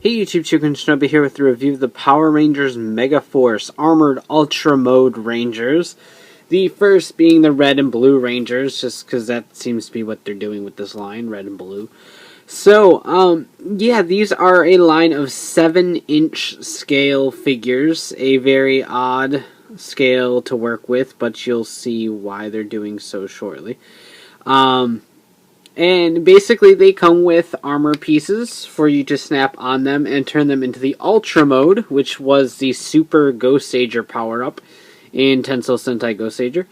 Hey YouTube, Chicken Shinobi here with a review of the Power Rangers Megaforce Armored Ultra Mode Rangers. The first being the red and blue Rangers, just because that seems to be what they're doing with this line, red and blue. So, yeah, these are a line of 7-inch scale figures, a very odd scale to work with, but you'll see why they're doing so shortly. And basically they come with armor pieces for you to snap on them and turn them into the Ultra Mode, which was the Super Goseiger power-up in Tensou Sentai Goseiger.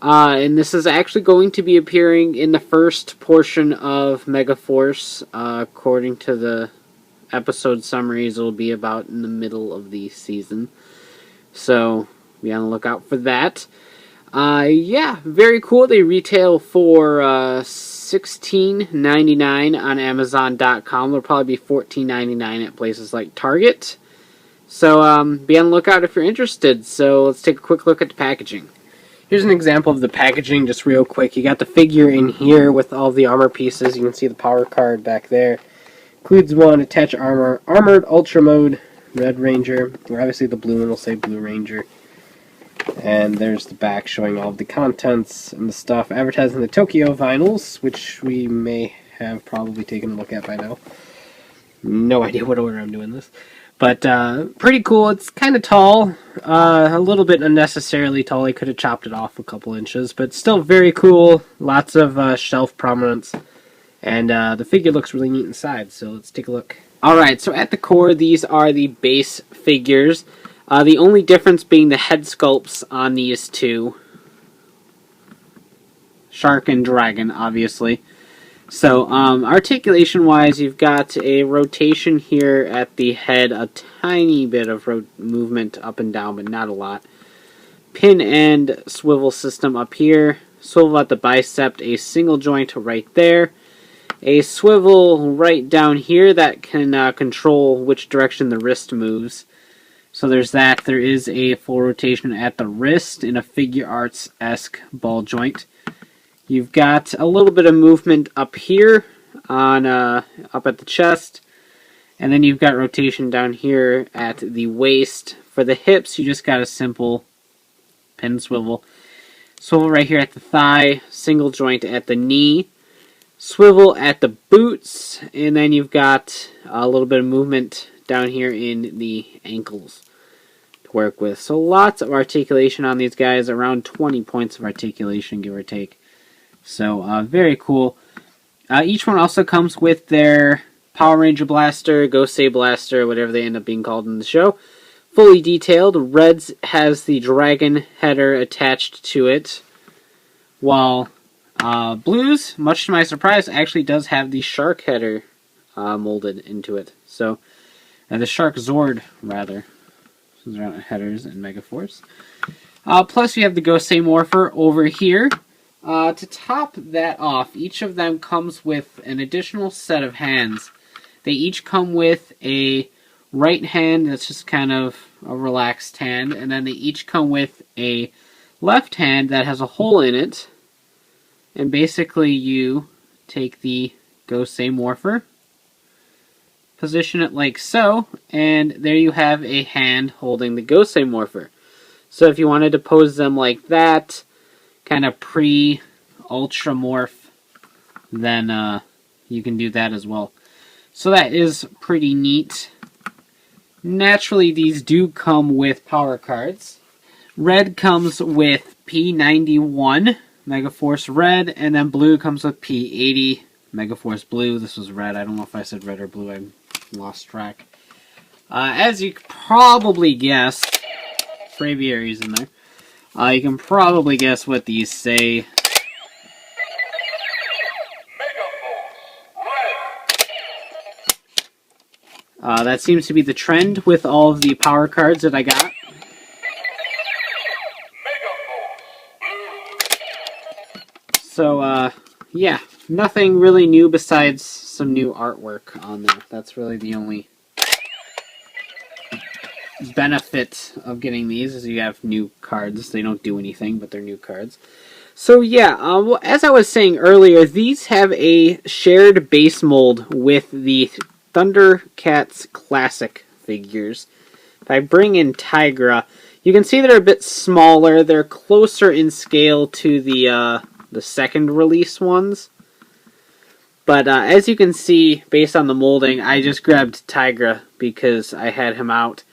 And this is actually going to be appearing in the first portion of Megaforce. According to the episode summaries, it will be about in the middle of the season. So, be on the lookout for that. Yeah, very cool. They retail for $16.99 on Amazon.com. They'll probably be $14.99 at places like Target. So be on the lookout if you're interested. So let's take a quick look at the packaging. Here's an example of the packaging, just real quick. You got the figure in here with all the armor pieces. You can see the power card back there. Includes one attached armored Ultra Mode Red Ranger. Obviously the blue one will say Blue Ranger. And there's the back showing all of the contents and the stuff. Advertising the Tokyo vinyls, which we may have probably taken a look at by now. No idea what order I'm doing this. But pretty cool. It's kind of tall. A little bit unnecessarily tall. I could have chopped it off a couple inches. But still very cool. Lots of shelf prominence. And the figure looks really neat inside. So let's take a look. Alright, so at the core, these are the base figures. The only difference being the head sculpts on these two. Shark and Dragon, obviously. So, articulation-wise, you've got a rotation here at the head, a tiny bit of movement up and down, but not a lot. Pin and swivel system up here. Swivel at the bicep, a single joint right there. A swivel right down here that can control which direction the wrist moves. So there's that. There is a full rotation at the wrist in a figure arts-esque ball joint. You've got a little bit of movement up here, on up at the chest, and then you've got rotation down here at the waist. For the hips, you just got a simple pin swivel. Swivel right here at the thigh, single joint at the knee, swivel at the boots, and then you've got a little bit of movement down here in the ankles to work with. So lots of articulation on these guys, around 20 points of articulation, give or take. So very cool. Each one also comes with their Power Ranger Blaster, Gosei Blaster, whatever they end up being called in the show. Fully detailed. Red's has the Dragon header attached to it, while Blue's, much to my surprise, actually does have the Shark header molded into it. So the Shark Zord, rather. Those are headers in Megaforce. Plus, you have the Gosei Morpher over here. To top that off, each of them comes with an additional set of hands. They each come with a right hand that's just kind of a relaxed hand, and then they each come with a left hand that has a hole in it. And basically, you take the Gosei Morpher, position it like so, and there you have a hand holding the Gosei Morpher. So if you wanted to pose them like that, kind of pre-Ultra Morph, then you can do that as well. So that is pretty neat. Naturally, these do come with power cards. Red comes with P91, Megaforce Red, and then blue comes with P80, Megaforce Blue. This was red. I don't know if I said red or blue. I lost track. As you probably guessed, Braviary's in there. You can probably guess what these say. That seems to be the trend with all of the power cards that I got. So, yeah, nothing really new besides some new artwork on there. That's really the only benefit of getting these, is you have new cards. They don't do anything, but they're new cards. So yeah, well, as I was saying earlier, these have a shared base mold with the Thundercats Classic figures. If I bring in Tigra, you can see they're a bit smaller. They're closer in scale to the second release ones. But as you can see, based on the molding, I just grabbed Tigra because I had him out.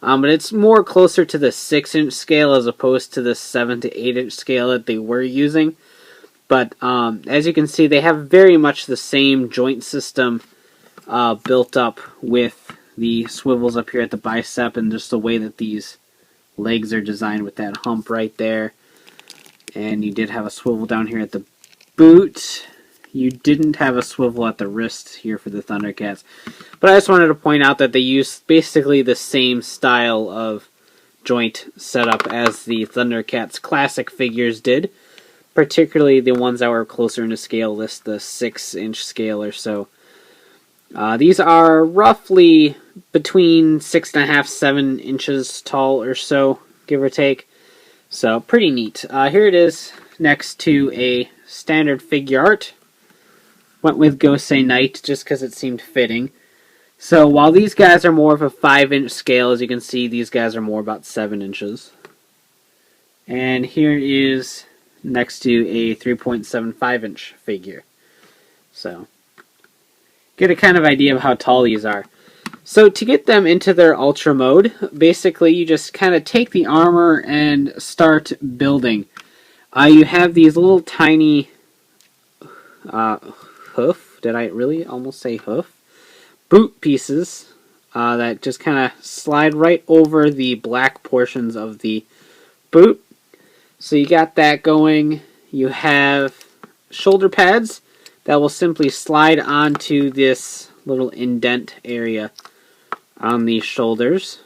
But it's more closer to the 6-inch scale as opposed to the 7 to 8-inch scale that they were using. But as you can see, they have very much the same joint system built up with the swivels up here at the bicep and just the way that these legs are designed with that hump right there. And you did have a swivel down here at the boot. You didn't have a swivel at the wrist here for the Thundercats. But I just wanted to point out that they use basically the same style of joint setup as the Thundercats Classic figures did. Particularly the ones that were closer into scale, the 6-inch scale or so. These are roughly between 6.5, 7 inches tall or so, give or take. So, pretty neat. Here it is next to a standard figure art. Went with Gosei Knight just because it seemed fitting. So, while these guys are more of a 5-inch scale, as you can see, these guys are more about 7 inches. And here is next to a 3.75-inch figure. So, get a kind of idea of how tall these are. So to get them into their Ultra mode, basically you just kind of take the armor and start building. You have these little tiny hoof, did I really almost say hoof? Boot pieces that just kind of slide right over the black portions of the boot. So you got that going. You have shoulder pads that will simply slide onto this little indent area on the shoulders.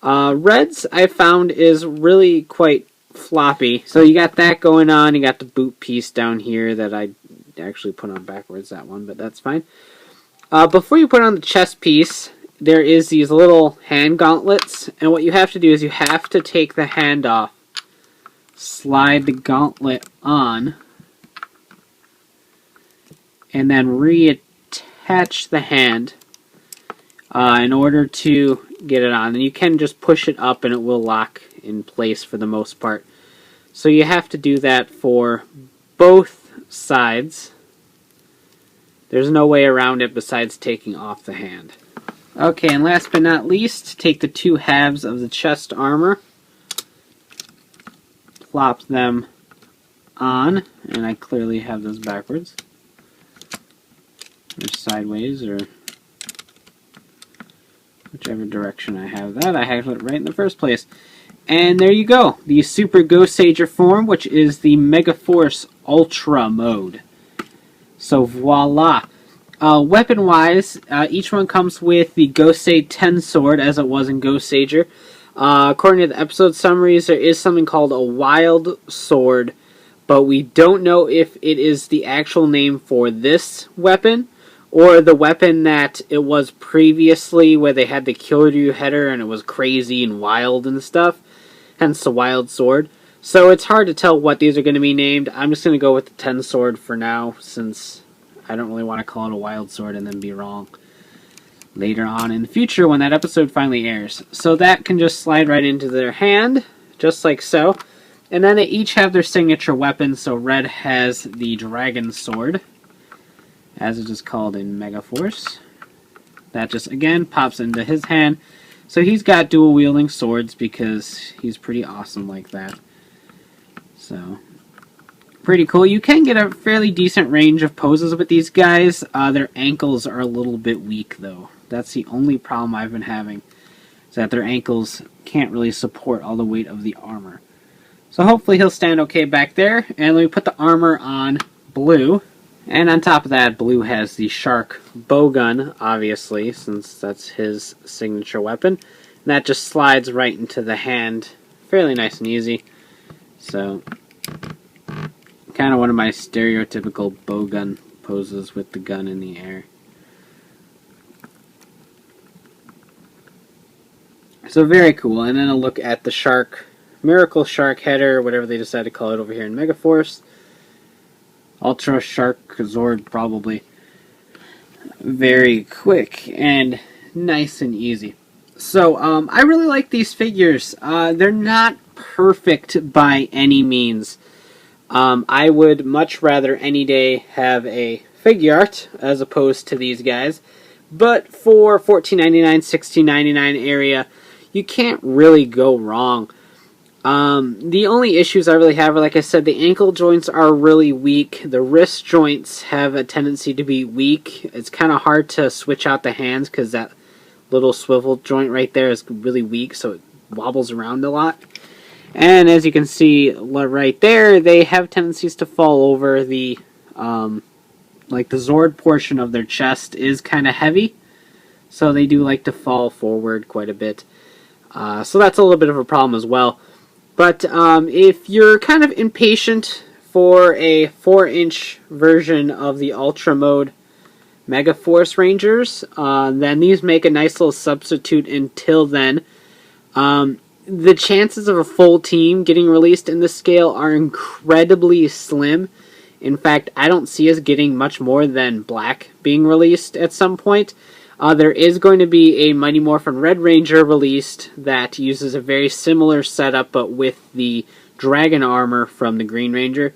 Reds, I found, is really quite floppy. So you got that going on. You got the boot piece down here that I actually put on backwards, that one, but that's fine. Before you put on the chest piece, there is these little hand gauntlets. And what you have to do is you have to take the hand off, slide the gauntlet on, and then reattach the hand in order to get it on. And you can just push it up and it will lock in place for the most part. So you have to do that for both sides. There's no way around it besides taking off the hand. Okay, and last but not least, take the two halves of the chest armor, plop them on, and I clearly have this backwards, or sideways, or whichever direction I have that. I have it right in the first place. And there you go, the Super Goseiger form, which is the Megaforce Ultra mode. So voila. Weapon-wise, each one comes with the Gosei Tensword, as it was in Goseiger. According to the episode summaries, there is something called a Wild Sword, but we don't know if it is the actual name for this weapon, or the weapon that it was previously, where they had the Kyouryu Headder and it was crazy and wild and stuff, hence the Wild Sword. So it's hard to tell what these are going to be named. I'm just going to go with the Tensword for now, since I don't really want to call it a Wild Sword and then be wrong later on in the future when that episode finally airs. So that can just slide right into their hand, just like so. And then they each have their signature weapons. So Red has the Dragon Sword, as it is called in Megaforce. That just, again, pops into his hand. So he's got dual wielding swords because he's pretty awesome like that. So, pretty cool. You can get a fairly decent range of poses with these guys. Their ankles are a little bit weak, though. That's the only problem I've been having, is that their ankles can't really support all the weight of the armor. So hopefully he'll stand okay back there. And let me put the armor on Blue. And on top of that, Blue has the Shark Bowgun, obviously, since that's his signature weapon. And that just slides right into the hand. Fairly nice and easy. So, kind of one of my stereotypical bowgun poses with the gun in the air. So very cool. And then a look at the Shark, Miracle Shark Header, whatever they decide to call it over here in Megaforce. Ultra Shark Zord, probably. very quick and nice and easy. So I really like these figures. They're not perfect by any means. I would much rather any day have a figure art as opposed to these guys. But for $14.99, $16.99 area, you can't really go wrong. The only issues I really have are, like I said, the ankle joints are really weak. The wrist joints have a tendency to be weak. It's kind of hard to switch out the hands because that little swivel joint right there is really weak, so it wobbles around a lot. And as you can see right there, they have tendencies to fall over. The like the Zord portion of their chest is kind of heavy, so they do like to fall forward quite a bit. So that's a little bit of a problem as well. But if you're kind of impatient for a 4-inch version of the Ultra Mode Megaforce Rangers, then these make a nice little substitute until then. The chances of a full team getting released in this scale are incredibly slim. In fact, I don't see us getting much more than Black being released at some point. There is going to be a Mighty Morphin Red Ranger released that uses a very similar setup, but with the dragon armor from the Green Ranger.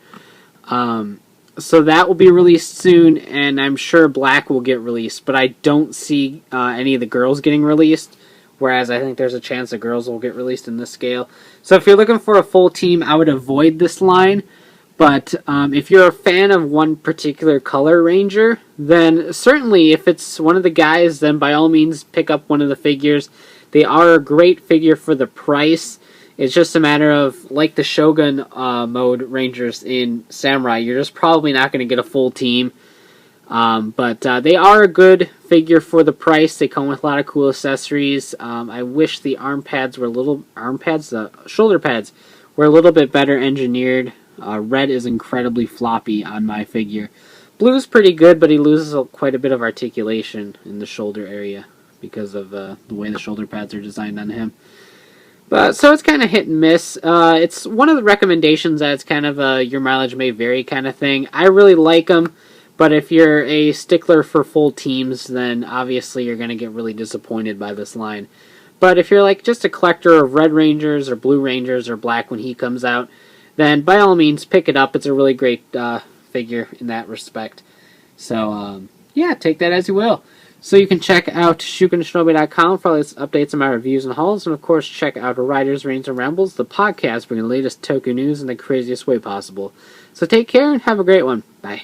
So that will be released soon, and I'm sure Black will get released, but I don't see any of the girls getting released, whereas I think there's a chance the girls will get released in this scale. So if you're looking for a full team, I would avoid this line. But if you're a fan of one particular color ranger, then certainly if it's one of the guys, then by all means pick up one of the figures. They are a great figure for the price. It's just a matter of, like the Shogun mode Rangers in Samurai, you're just probably not going to get a full team. But they are a good figure for the price. They come with a lot of cool accessories. I wish the the shoulder pads were a little bit better engineered. Red is incredibly floppy on my figure. Blue's pretty good, but he loses quite a bit of articulation in the shoulder area because of the way the shoulder pads are designed on him. But so it's kind of hit and miss. It's one of the recommendations that it's kind of a your mileage may vary kind of thing. I really like them, but if you're a stickler for full teams, then obviously you're going to get really disappointed by this line. But if you're like just a collector of Red Rangers or Blue Rangers or Black when he comes out, then by all means pick it up. It's a really great figure in that respect. So yeah, take that as you will. So you can check out shukenshinobi.com for all these updates on my reviews and hauls, and of course check out Riders, Reigns, and Rambles, the podcast bringing the latest Tokyo news in the craziest way possible. So take care and have a great one. Bye.